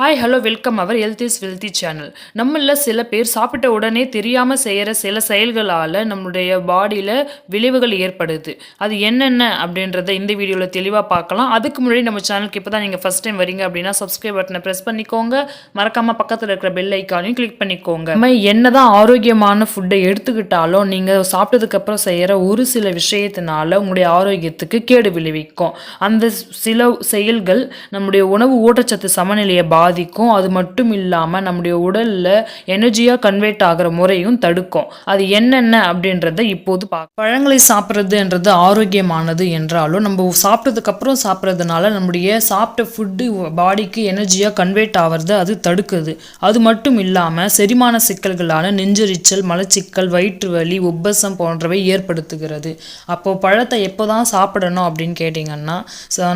Hi hello welcome our health is wealthy channel. நம்மள சில பேர் சாப்பிட்ட உடனே தெரியாமல் செய்கிற சில செயல்களால் நம்முடைய பாடியில் விளைவுகள் ஏற்படுது. அது என்னென்ன அப்படின்றத இந்த வீடியோவில் தெளிவாக பார்க்கலாம். அதுக்கு முன்னாடி நம்ம சேனலுக்கு இப்போ தான் நீங்கள் ஃபஸ்ட் டைம் வரீங்க அப்படின்னா சப்ஸ்கிரைப் பட்டனை ப்ரெஸ் பண்ணிக்கோங்க. மறக்காமல் பக்கத்தில் இருக்கிற பெல் ஐக்கானையும் கிளிக் பண்ணிக்கோங்க. நம்ம என்ன தான் ஆரோக்கியமான ஃபுட்டை எடுத்துக்கிட்டாலும் நீங்கள் சாப்பிட்டதுக்கப்புறம் செய்கிற ஒரு சில விஷயத்தினால உங்களுடைய ஆரோக்கியத்துக்கு கேடு விளைவிக்கும். அந்த சில செயல்கள் நம்முடைய உணவு ஊட்டச்சத்து சமநிலையை பாதிக்கும். அது மட்டும் இல்லாமல் நம்முடைய உடலில் எனர்ஜியாக கன்வெர்ட் ஆகிற முறையும் தடுக்கும். அது என்னென்ன அப்படின்றத இப்போது பழங்களை சாப்பிட்றதுன்றது ஆரோக்கியமானது என்றாலும் நம்ம சாப்பிட்டதுக்கப்புறம் சாப்பிட்றதுனால நம்முடைய சாப்பிட்ட ஃபுட்டு பாடிக்கு எனர்ஜியாக கன்வெர்ட் ஆகிறது அது தடுக்குது. அது மட்டும் இல்லாமல் செரிமான சிக்கல்களான நெஞ்செரிச்சல், மலச்சிக்கல், வயிற்று வலி, உப்பசம் போன்றவை ஏற்படுத்துகிறது. அப்போது பழத்தை எப்போ தான் சாப்பிடணும் அப்படின்னு கேட்டிங்கன்னா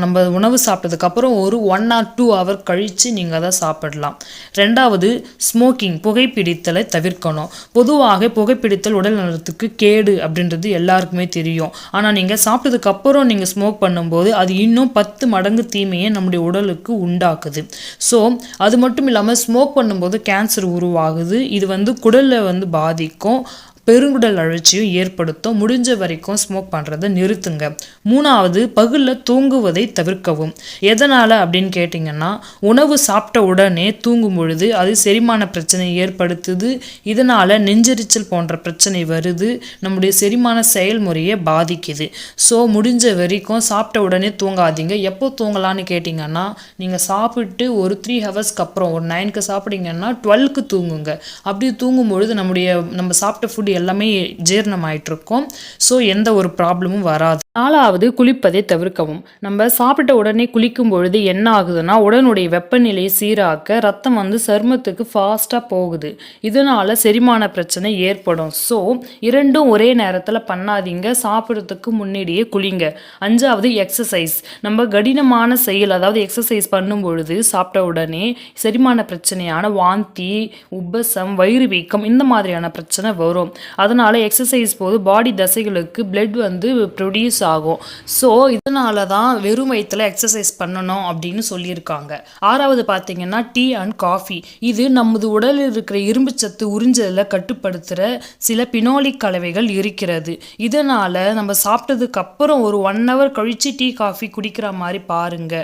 நம்ம உணவு சாப்பிட்டதுக்கப்புறம் ஒரு 1 or 2 hour கழித்து நீங்கள் அதை சாப்பிடலாம். ரெண்டாவது, ஸ்மோக்கிங், புகைப்பிடித்தலை தவிர்க்கணும். பொதுவாக புகைப்பிடித்தல் உடல் நலத்துக்கு கேடு அப்படின்றது எல்லாருக்குமே தெரியும். ஆனால் நீங்கள் சாப்பிட்டதுக்கு அப்புறம் நீங்கள் ஸ்மோக் பண்ணும்போது அது இன்னும் 10 மடங்கு தீமையை நம்முடைய உடலுக்கு உண்டாக்குது. ஸோ அது மட்டும் இல்லாமல் ஸ்மோக் பண்ணும்போது கேன்சர் உருவாகுது. இது குடலில் பாதிக்கும், பெருங்குடல் அழற்சியும் ஏற்படுத்தும். முடிஞ்ச வரைக்கும் ஸ்மோக் பண்ணுறதை நிறுத்துங்க. மூணாவது, பகலில் தூங்குவதை தவிர்க்கவும். எதனால் அப்படின்னு கேட்டிங்கன்னா உணவு சாப்பிட்ட உடனே தூங்கும் பொழுது அது செரிமான பிரச்சனை ஏற்படுத்துது. இதனால் நெஞ்செரிச்சல் போன்ற பிரச்சனை வருது. நம்முடைய செரிமான செயல்முறையை பாதிக்குது. ஸோ முடிஞ்ச வரைக்கும் சாப்பிட்ட உடனே தூங்காதீங்க. எப்போ தூங்கலான்னு கேட்டிங்கன்னா நீங்கள் சாப்பிட்டு ஒரு 3 ஹவர்ஸ்க்கு அப்புறம் ஒரு 9க்கு சாப்பிட்டீங்கன்னா 12க்கு தூங்குங்க. அப்படி தூங்கும் பொழுது நம்ம சாப்பிட்ட ஃபுட் எல்லாமே ஜீரணமாயிட்டு இருக்கும். ஸோ எந்த ஒரு ப்ராப்ளமும் வராது. நாலாவது, குளிப்பதை தவிர்க்கவும். நம்ம சாப்பிட்ட உடனே குளிக்கும் பொழுது என்ன ஆகுதுன்னா உடனுடைய வெப்பநிலையை சீராக்க ரத்தம் சருமத்துக்கு ஃபாஸ்ட்டாக போகுது. இதனால செரிமான பிரச்சனை ஏற்படும். ஸோ இரண்டும் ஒரே நேரத்தில் பண்ணாதீங்க. சாப்பிட்றதுக்கு முன்னாடியே குளிங்க. அஞ்சாவது, எக்ஸசைஸ். நம்ம கடினமான செயல் அதாவது எக்ஸசைஸ் பண்ணும் பொழுது சாப்பிட்ட உடனே செரிமான பிரச்சனையான வாந்தி, உப்பசம், வயிறு வீக்கம் இந்த மாதிரியான பிரச்சனை வரும். அதனால எக்ஸசைஸ் போது பாடி தசைகளுக்கு பிளட் ப்ரொடியூஸ் ஆகும். ஸோ இதனால தான் வெறும் வயிற்றுல எக்ஸசைஸ் பண்ணணும் அப்படின்னு சொல்லியிருக்காங்க. ஆறாவது பார்த்தீங்கன்னா டீ அண்ட் காஃபி. இது நமது உடலில் இருக்கிற இரும்புச்சத்து உறிஞ்சலை கட்டுப்படுத்துகிற சில பினோலிக் கலவைகள் இருக்கிறது. இதனால் நம்ம சாப்பிட்டதுக்கு அப்புறம் ஒரு 1 hour கழித்து டீ காஃபி குடிக்கிற மாதிரி பாருங்க.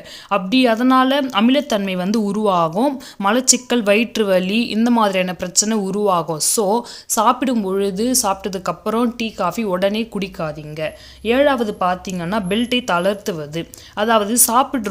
அதனால் அமிலத்தன்மை உருவாகும். மலச்சிக்கல், வயிற்று வலி இந்த மாதிரியான பிரச்சனை உருவாகும். ஸோ சாப்பிட்டதுக்கு அப்புறம் டீ காஃபி உடனே குடிக்காதீங்க. ஏழாவது பார்த்தீங்கன்னா பெல்ட்டை தளர்த்துவது. அதாவது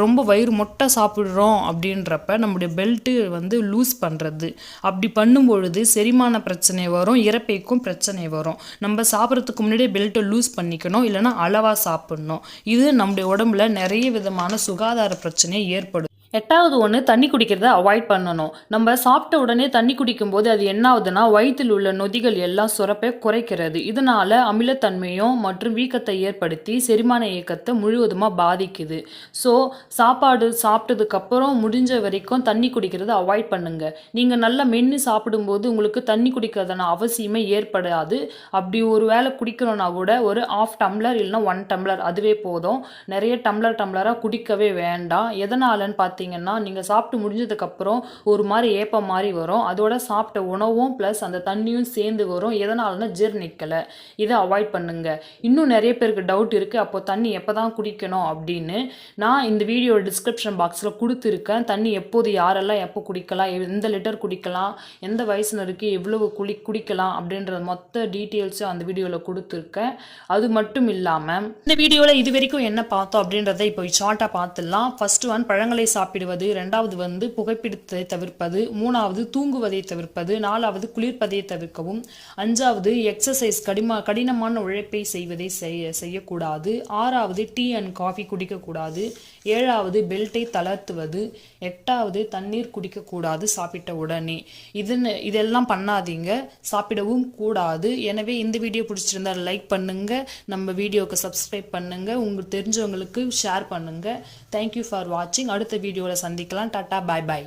ரொம்ப வயிறு மொட்டை சாப்பிட்றோம் அப்படின்றப்ப நம்முடைய பெல்ட்டு லூஸ் பண்ணுறது. அப்படி பண்ணும்பொழுது செரிமான பிரச்சனை வரும், இறப்பைக்கும் பிரச்சனை வரும். நம்ம சாப்பிட்றதுக்கு முன்னாடியே பெல்ட்டை லூஸ் பண்ணிக்கணும், இல்லைன்னா அளவாக சாப்பிடணும். இது நம்முடைய உடம்புல நிறைய விதமான சுகாதார பிரச்சனையை ஏற்படும். எட்டாவது ஒன்று, தண்ணி குடிக்கிறத அவாய்ட் பண்ணணும். நம்ம சாப்பிட்ட உடனே தண்ணி குடிக்கும்போது அது என்ன ஆகுதுன்னா வயிற்றில் உள்ள நொதிகள் எல்லாம் சுரப்பை குறைக்கிறது. இதனால அமிலத்தன்மையும் மற்றும் வீக்கத்தை ஏற்படுத்தி செரிமான இயக்கத்தை முழுவதுமாக பாதிக்குது. ஸோ சாப்பாடு சாப்பிட்டதுக்கப்புறம் முடிஞ்ச வரைக்கும் தண்ணி குடிக்கிறத அவாய்ட் பண்ணுங்க. நீங்கள் நல்லா மென்று சாப்பிடும்போது உங்களுக்கு தண்ணி குடிக்கிறதான அவசியமே ஏற்படாது. அப்படி ஒரு வேளை குடிக்கணும்னா கூட ஒரு 1/2 டம்ளர் இல்லைன்னா 1 டம்ளர் அதுவே போதும். நிறைய டம்ளராக குடிக்கவே வேண்டாம். எதனாலன்னு பார்த்தீங்கன்னா நீங்கள் சாப்பிட்டு முடிஞ்சதுக்கப்புறம் ஒரு மாதிரி ஏப்பம் மாதிரி வரும். அதோட சாப்பிட்ட உணவும் ப்ளஸ் அந்த தண்ணியும் சேர்ந்து வரும். எதனாலனா ஜீரணிக்கலை. இதை அவாய்ட் பண்ணுங்க. இன்னும் நிறைய பேருக்கு டவுட் இருக்குது, அப்போ தண்ணி எப்போ தான் குடிக்கணும் அப்படின்னு. நான் இந்த வீடியோ டிஸ்கிரிப்ஷன் பாக்ஸில் கொடுத்துருக்கேன். தண்ணி எப்போது யாரெல்லாம் எப்போ குடிக்கலாம், எந்த லிட்டர் குடிக்கலாம், எந்த வயசுனருக்கு எவ்வளவு குடிக்கலாம் அப்படின்ற மொத்த டீட்டெயில்ஸும் அந்த வீடியோவில் கொடுத்துருக்கேன். அது மட்டும் இல்லாமல் இந்த வீடியோவில் இது வரைக்கும் என்ன பார்த்தோம் அப்படின்றத இப்போ ஷார்ட்டாக பார்த்துடலாம். ஃபர்ஸ்ட் ஒன், பழங்களை சாப்பிடுவது. ரெண்டாவது புகைப்பிடித்ததை தவிர்ப்பது. மூணாவது, தூங்குவதை தவிர்ப்பது. நாலாவது, குளிர்ப்பதை தவிர்க்கவும். அஞ்சாவது, எக்ஸசைஸ், கடினமான உழைப்பை செய்யக்கூடாது. ஆறாவது, டீ அண்ட் காஃபி குடிக்கக்கூடாது. ஏழாவது, பெல்ட்டை தளர்த்துவது. எட்டாவது, தண்ணீர் குடிக்கக்கூடாது சாப்பிட்ட உடனே. இதெல்லாம் பண்ணாதீங்க, சாப்பிடவும் கூடாது. எனவே இந்த வீடியோ பிடிச்சிருந்தா லைக் பண்ணுங்க, நம்ம வீடியோக்கு சப்ஸ்கிரைப் பண்ணுங்க, உங்களுக்கு தெரிஞ்சவங்களுக்கு ஷேர் பண்ணுங்க. தேங்க்யூ ஃபார் வாட்சிங். அடுத்த வீடியோவில் சந்திக்கலாம். டாட்டா, பாய் பாய்.